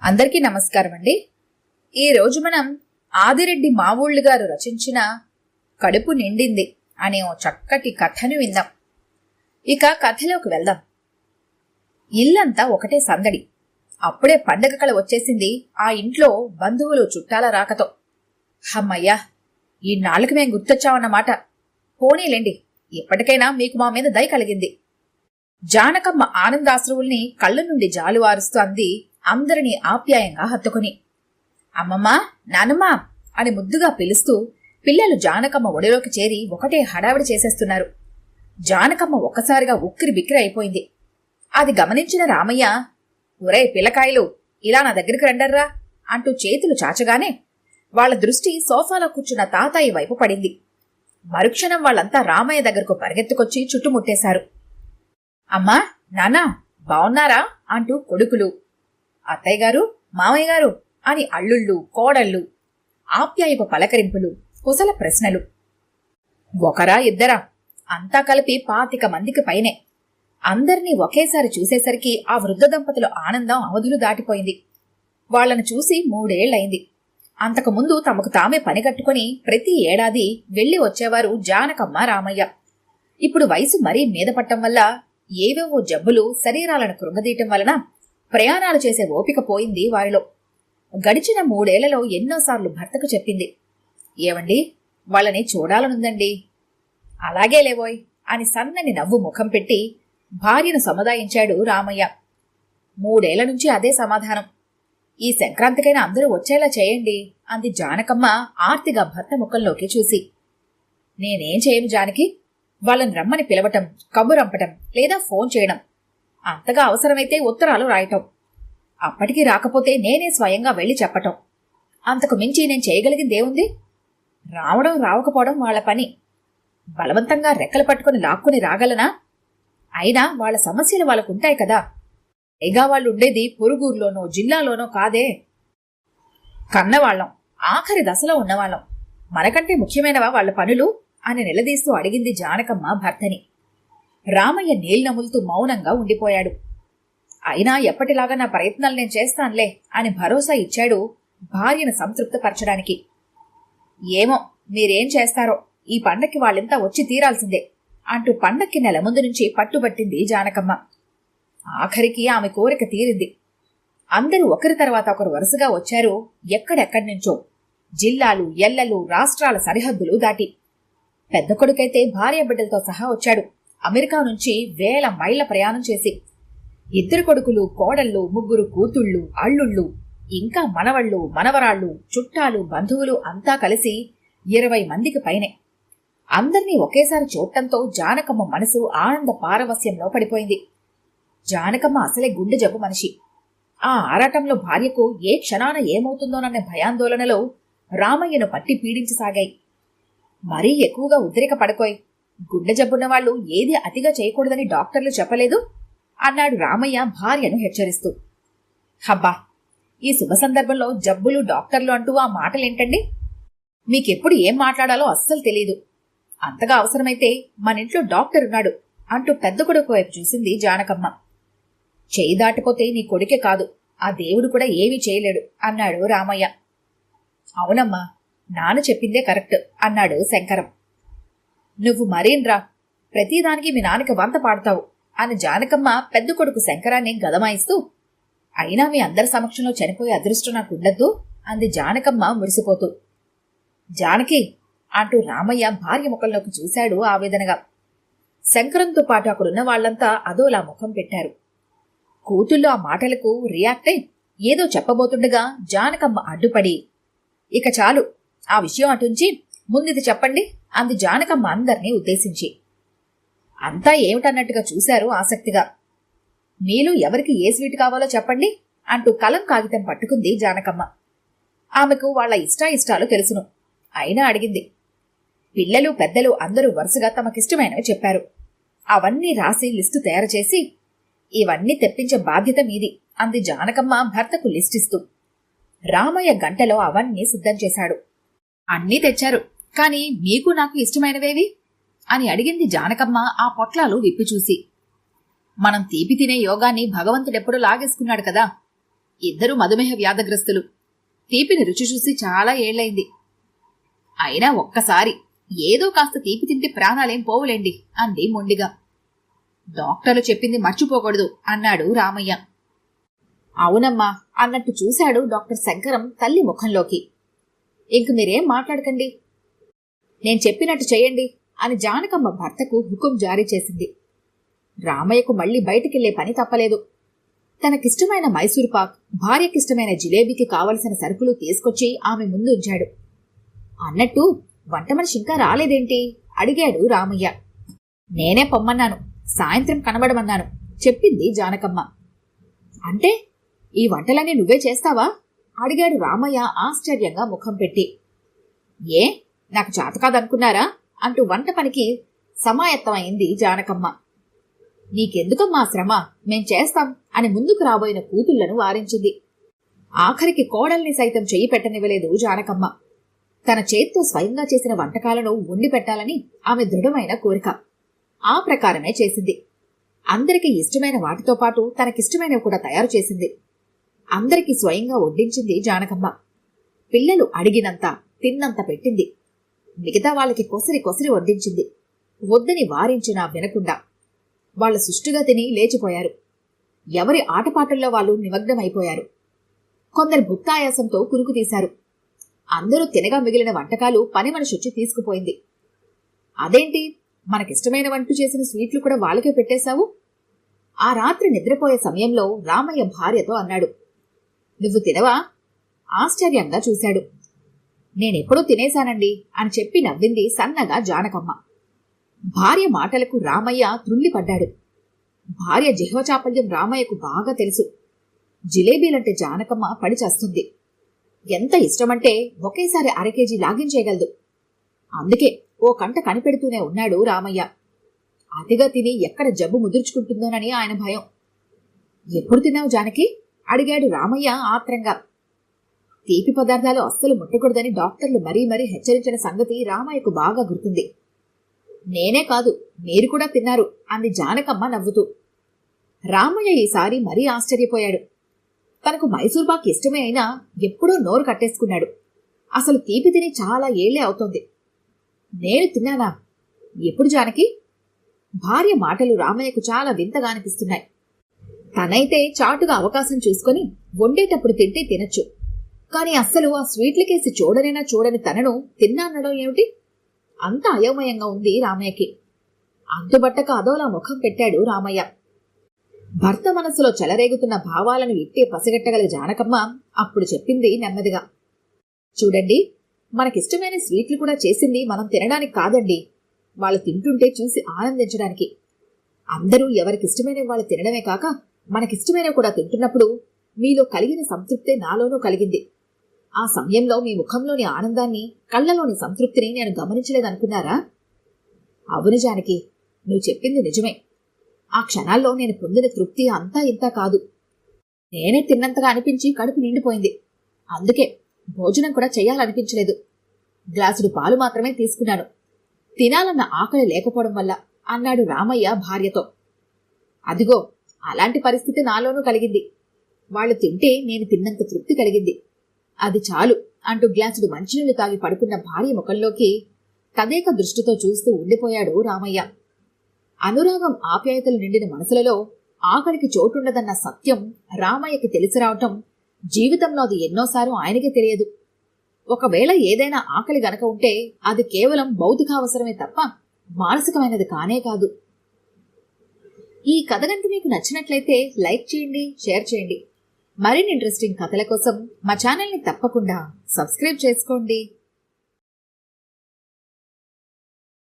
అందరికీ నమస్కారం అండి. ఈరోజు మనం ఆదిరెడ్డి మావూళ్ళు గారు రచించిన కడుపు నిండింది అనే ఓ చక్కటి కథను విందాం. ఇక కథలోకి వెళ్దాం. ఇల్లంతా ఒకటే సందడి. అప్పుడే పండగ కళ వచ్చేసింది ఆ ఇంట్లో బంధువులు చుట్టాల రాకతో. హమ్మయ్యా, ఈ నాళ్ళకి మేం గుర్తొచ్చామన్నమాట. పోనీలేండి, ఇప్పటికైనా మీకు మా మీద దయ కలిగింది. జానకమ్మ ఆనందాశ్రువుల్ని కళ్ళ నుండి జాలువారుస్తూ అంది, అందరినీ ఆప్యాయంగా హత్తుకుని. అమ్మమ్మా, నానమ్మా అని ముద్దుగా పిలుస్తూ పిల్లలు జానకమ్మ ఒడిలోకి చేరి ఒకటే హడావిడి చేసేస్తున్నారు. జానకమ్మ ఒక్కసారిగా ఉక్కిరి బిక్కిరి అయిపోయింది. అది గమనించిన రామయ్య, ఒరే పిల్లకాయలు, ఇలా నా దగ్గరికి రండర్రా అంటూ చేతులు చాచగానే వాళ్ల దృష్టి సోఫాలో కూర్చున్న తాతయ్య వైపు పడింది. మరుక్షణం వాళ్లంతా రామయ్య దగ్గరకు పరిగెత్తుకొచ్చి చుట్టుముట్టేశారు. అమ్మా, నాన్నా, బావున్నారా అంటూ కొడుకులు, అత్తయ్య గారు, మామయ్య గారు అని అల్లుళ్ళు, కోడళ్ళు, ఆప్యాయపు పలకరింపులు, కుశల ప్రశ్నలు. ఒకరా ఇద్దరా, అంతా కలిపి 25 మందికి పైనే. అందర్నీ ఒకేసారి చూసేసరికి ఆ వృద్ధ దంపతుల ఆనందం అవధులు దాటిపోయింది. వాళ్లను చూసి 3 ఏళ్లయింది. అంతకుముందు తమకు తామే పనిగట్టుకుని ప్రతి ఏడాది వెళ్లి వచ్చేవారు జానకమ్మ, రామయ్య. ఇప్పుడు వయసు మరీ మీద పట్టం వల్ల ఏవేవో జబ్బులు శరీరాలను కృంగదీయటం వలన ప్రయాణాలు చేసే ఓపిక పోయింది వారిలో. గడిచిన 3 ఏళ్లలో ఎన్నోసార్లు భర్తకు చెప్పింది, ఏవండి, వాళ్ళని చూడాలనుందండి. అలాగే లేవోయ్ అని సన్నని నవ్వు ముఖం పెట్టి భార్యను సముదాయించాడు రామయ్య. 3 ఏళ్ల నుంచి అదే సమాధానం. ఈ సంక్రాంతికైనా అందరూ వచ్చేలా చేయండి అంది జానకమ్మ ఆర్తిగా భర్త ముఖంలోకి చూసి. నేనేం చేయను జానకి, వాళ్ళని రమ్మని పిలవటం, కబురంపటం లేదా ఫోన్ చేయడం, అంతగా అవసరమైతే ఉత్తరాలు రాయటం, అప్పటికీ రాకపోతే నేనే స్వయంగా వెళ్లి చెప్పటం, అంతకు మించి నేను చేయగలిగిందేముంది? రావడం రావకపోవడం వాళ్ల పని. బలవంతంగా రెక్కలు పట్టుకుని లాక్కుని రాగలనా? అయినా వాళ్ల సమస్యలు వాళ్ళకుంటాయి కదా. పైగా వాళ్ళుండేది పొరుగురులోనో జిల్లాలోనో కాదే. కన్నవాళ్లం, ఆఖరి దశలో ఉన్నవాళ్లం. మనకంటే ముఖ్యమైనవా వాళ్ల పనులు అని నిలదీస్తూ అడిగింది జానకమ్మ భర్తని. రామయ్య నీళ్నములుతూ మౌనంగా ఉండిపోయాడు. అయినా ఎప్పటిలాగా నా ప్రయత్నాలు నేను చేస్తానులే అని భరోసా ఇచ్చాడు భార్యను సంతృప్తపరచడానికి. ఏమో మీరేం చేస్తారో, ఈ పండక్కి వాళ్ళంతా వచ్చి తీరాల్సిందే అంటూ పండక్కి నెల ముందు నుంచి పట్టుబట్టింది జానకమ్మ. ఆఖరికి ఆమె కోరిక తీరింది. అందరూ ఒకరి తర్వాత ఒకరు వరుసగా వచ్చారు. ఎక్కడెక్కడి నుంచో, జిల్లాలు, ఎల్లలు, రాష్ట్రాల సరిహద్దులు దాటి. పెద్ద కొడుకైతే భార్య బిడ్డలతో సహా వచ్చాడు, అమెరికా నుంచి వేల మైళ్ల ప్రయాణం చేసి. 2 కొడుకులు, కోడళ్ళు, 3 కూతుళ్ళు, అల్లుళ్ళు, ఇంకా మనవళ్ళు, మనవరాళ్ళు, చుట్టాలు, బంధువులు అంతా కలిసి 20 మందికి పైనే. అందర్నీ ఒకేసారి చూడటంతో జానకమ్మ మనసు ఆనంద పారవస్యంలో పడిపోయింది. జానకమ్మ అసలే గుండె జబ్బు మనిషి. ఆ ఆరాటంలో భార్యకు ఏ క్షణాన ఏమవుతుందోనన్న భయాందోళనలో రామయ్యను పట్టి పీడించసాగాయి. మరీ ఎక్కువగా ఉద్రేక పడకోయ్, గుండె జబ్బున్న వాళ్లు ఏది అతిగా చేయకూడదని డాక్టర్లు చెప్పలేదు అన్నాడు రామయ్య భార్యను హెచ్చరిస్తూ. హబ్బా, ఈ శుభ సందర్భంలో జబ్బులు, డాక్టర్లు అంటూ ఆ మాటలేంటండి? మీకెప్పుడు ఏం మాట్లాడాలో అస్సలు తెలీదు. అంతగా అవసరమైతే మనింట్లో డాక్టర్ ఉన్నాడు అంటూ పెద్ద కొడుకు వైపు చూసింది జానకమ్మ. చేయి దాటిపోతే నీ కొడుకే కాదు, ఆ దేవుడు కూడా ఏమీ చేయలేడు అన్నాడు రామయ్య. అవునమ్మా, నాన్న చెప్పిందే కరెక్ట్ అన్నాడు శంకరం. నువ్వు మరేండ్రా, ప్రతిదానికి మీ నాన్నకి వంత పాడతావు అని జానకమ్మ పెద్ద కొడుకు శంకరాన్ని గదమాయిస్తూ, అయినా మీ అందరి సమక్షంలో చనిపోయే అదృష్టం నాకుండద్దు అంది జానకమ్మ మురిసిపోతూ. జానకి అంటూ రామయ్య భార్య ముఖంలోకి చూశాడు ఆవేదనగా. శంకరంతో పాటు అక్కడున్న వాళ్లంతా అదోలా ముఖం పెట్టారు. కూతుళ్ళు ఆ మాటలకు రియాక్ట్ అయి ఏదో చెప్పబోతుండగా జానకమ్మ అడ్డుపడి, ఇక చాలు, ఆ విషయం అటుంచి ముందిది చెప్పండి అంది జానకమ్మ అందర్నీ ఉద్దేశించి. అంతా ఏమిటన్నట్టుగా చూశారు ఆసక్తిగా. మీలో ఎవరికి ఏ స్వీట్ కావాలో చెప్పండి అంటూ కలం కాగితం పట్టుకుంది జానకమ్మ. ఆమెకు వాళ్ల ఇష్టాయిష్టాలు తెలుసును, అయినా అడిగింది. పిల్లలు, పెద్దలు అందరూ వరుసగా తమకిష్టమైనవి చెప్పారు. అవన్నీ రాసి లిస్టు తయారు చేసి, ఇవన్నీ తెప్పించే బాధ్యత మీది అంది జానకమ్మ భర్తకు లిస్టిస్తూ. రామయ్య గంటలో అవన్నీ సిద్ధం చేశాడు. అన్నీ తెచ్చారు, కాని మీకు నాకు ఇష్టమైనవేవి అని అడిగింది జానకమ్మ ఆ పొట్లాలు విప్పి చూసి. మనం తీపి తినే యోగాన్ని భగవంతుడెప్పుడు లాగేసుకున్నాడు కదా, ఇద్దరు మధుమేహ వ్యాధగ్రస్తులు. తీపిని రుచి చూసి చాలా ఏళ్లైంది. అయినా ఒక్కసారి ఏదో కాస్త తీపి తింటే ప్రాణాలేం పోవులేండి అంది మొండిగా. డాక్టర్లు చెప్పింది మర్చిపోకూడదు అన్నాడు రామయ్య. అవునమ్మా అన్నట్టు చూశాడు డాక్టర్ శంకరం తల్లి ముఖంలోకి. ఇంక మీరేం మాట్లాడకండి, నేను చెప్పినట్టు చెయ్యండి అని జానకమ్మ భర్తకు హుకుం జారీ చేసింది. రామయ్యకు మళ్లీ బయటికెళ్లే పని తప్పలేదు. తనకిష్టమైన మైసూరుపాక్, భార్యకిష్టమైన జిలేబీకి కావలసిన సరుకులు తీసుకొచ్చి ఆమె ముందు ఉంచాడు. అన్నట్టు వంట మనిషి ఇంకా రాలేదేంటి అడిగాడు రామయ్య. నేనే పొమ్మన్నాను, సాయంత్రం కనబడమన్నాను చెప్పింది జానకమ్మ. అంటే ఈ వంటలన్నీ నువ్వే చేస్తావా అడిగాడు రామయ్య ఆశ్చర్యంగా ముఖం పెట్టి. ఏ నాకు చేతకాదనుకున్నారా అంటూ వంట పనికి సమాయత్తమైంది జానకమ్మ. నీకెందుకమ్మా శ్రమ, మేం చేస్తాం అని ముందుకు రాబోయిన కూతుళ్లను వారించింది. ఆఖరికి కోడల్ని సైతం చెయ్యి పెట్టనివ్వలేదు జానకమ్మ. తన చేత్తో స్వయంగా చేసిన వంటకాలను వండి పెట్టాలని ఆమె దృఢమైన కోరిక. ఆ ప్రకారమే చేసింది. అందరికీ ఇష్టమైన వాటితో పాటు తనకిష్టమైనవి కూడా తయారు చేసింది. అందరికీ స్వయంగా వడ్డించింది జానకమ్మ. పిల్లలు అడిగినంత తిన్నంత పెట్టింది. మిగతా వాళ్ళకి కొసరి కొసరి వడ్డించింది. వద్దని వారించినా వినకుండా. వాళ్లు సుష్టుగా తిని లేచిపోయారు. ఎవరి ఆటపాటల్లో వాళ్ళు నిమగ్నమైపోయారు. కొందరు భుక్తాయాసంతో కురుకు తీశారు. అందరూ తినగా మిగిలిన వంటకాలు పని మనిషొచ్చి తీసుకుపోయింది. అదేంటి, మనకిష్టమైన వంటూ చేసిన స్వీట్లు కూడా వాళ్ళకే పెట్టేశావు? ఆ రాత్రి నిద్రపోయే సమయంలో రామయ్య భార్యతో అన్నాడు. నువ్వు తినవా? ఆశ్చర్యంగా చూశాడు. నేనెప్పుడూ తినేశానండి అని చెప్పి నవ్వింది సన్నగా జానకమ్మ. భార్య మాటలకు రామయ్య త్రుళ్ళిపడ్డాడు. భార్య జిహ్వచాపల్యం రామయ్యకు బాగా తెలుసు. జిలేబీలంటే జానకమ్మ పడి చస్తుంది. ఎంత ఇష్టమంటే ఒకేసారి 1/2 కేజీ లాగించేయగలదు. అందుకే ఓ కంట కనిపెడుతూనే ఉన్నాడు రామయ్య. అతిగా తిని ఎక్కడ జబ్బు ముదుర్చుకుంటుందోనని ఆయన భయం. ఎప్పుడు తిన్నావు జానకి అడిగాడు రామయ్య ఆత్రంగా. తీపి పదార్థాలు అస్సలు ముట్టకూడదని డాక్టర్లు మరీ మరీ హెచ్చరించిన సంగతి రామయ్యకు బాగా గుర్తుంది. నేనే కాదు, మీరు కూడా తిన్నారు అంది జానకమ్మ నవ్వుతూ. రామయ్య ఈసారి మరీ ఆశ్చర్యపోయాడు. తనకు మైసూర్పాక్ ఇష్టమే అయినా ఎప్పుడూ నోరు కట్టేసుకున్నాడు. అసలు తీపి తిని చాలా ఏళ్లే అవుతోంది. నేను తిన్నానా? ఎప్పుడు జానకి? భార్య మాటలు రామయ్యకు చాలా వింతగా అనిపిస్తున్నాయి. తనైతే చాటుగా అవకాశం చూసుకుని వండేటప్పుడు తింటే తినచ్చు. కాని అస్సలు ఆ స్వీట్లకేసి చూడనైనా చూడని తనను తిన్నా అనడం ఏమిటి? అంత అయోమయంగా ఉంది రామయ్యకి. అంతుబట్టక అదోలా ముఖం పెట్టాడు రామయ్య. భర్త మనసులో చెలరేగుతున్న భావాలను ఇట్టే పసిగట్టగల జానకమ్మ అప్పుడు చెప్పింది నెమ్మదిగా. చూడండి, మనకిష్టమైన స్వీట్లు కూడా చేసింది మనం తినడానికి కాదండి, వాళ్ళు తింటుంటే చూసి ఆనందించడానికి. అందరూ ఎవరికిష్టమైన వాళ్ళు తినడమే కాక మనకిష్టమైనవి కూడా తింటున్నప్పుడు మీలో కలిగిన సంతృప్తే నాలోనూ కలిగింది. ఆ సమయంలో మీ ముఖంలోని ఆనందాన్ని, కళ్లలోని సంతృప్తిని నేను గమనించలేదనుకున్నారా? అవును జానకి, నువ్వు చెప్పింది నిజమే. ఆ క్షణాల్లో నేను పొందిన తృప్తి అంతా ఇంతా కాదు. నేనే తిన్నంతగా అనిపించి కడుపు నిండిపోయింది. అందుకే భోజనం కూడా చెయ్యాలనిపించలేదు. గ్లాసుడు పాలు మాత్రమే తీసుకున్నాను, తినాలన్న ఆకలి లేకపోవడం వల్ల అన్నాడు రామయ్య భార్యతో. అదిగో అలాంటి పరిస్థితి నాలోనూ కలిగింది. వాళ్ళు తింటే నేను తిన్నంత తృప్తి కలిగింది. అది చాలు అంటూ గ్లాసుడు మంచినీళ్లు తాగి పడుకున్న భార్య ముఖంలోకి తదేక దృష్టితో చూస్తూ ఉండిపోయాడు రామయ్య. అనురాగం ఆప్యాయతలు నిండిన మనసులలో ఆకలికి చోటుండదన్న సత్యం రామయ్యకి తెలిసి రావటం జీవితంలో అది ఎన్నోసార్లు ఆయనకే తెలియదు. ఒకవేళ ఏదైనా ఆకలి గనక ఉంటే అది కేవలం భౌతికావసరమే తప్ప మానసికమైనది కానే కాదు. ఈ కథ గంట మీకు నచ్చినట్లయితే లైక్ చేయండి, షేర్ చేయండి. మరిన్ని ఇంట్రెస్టింగ్ కథల కోసం మా ఛానల్ని తప్పకుండా సబ్స్క్రైబ్ చేసుకోండి.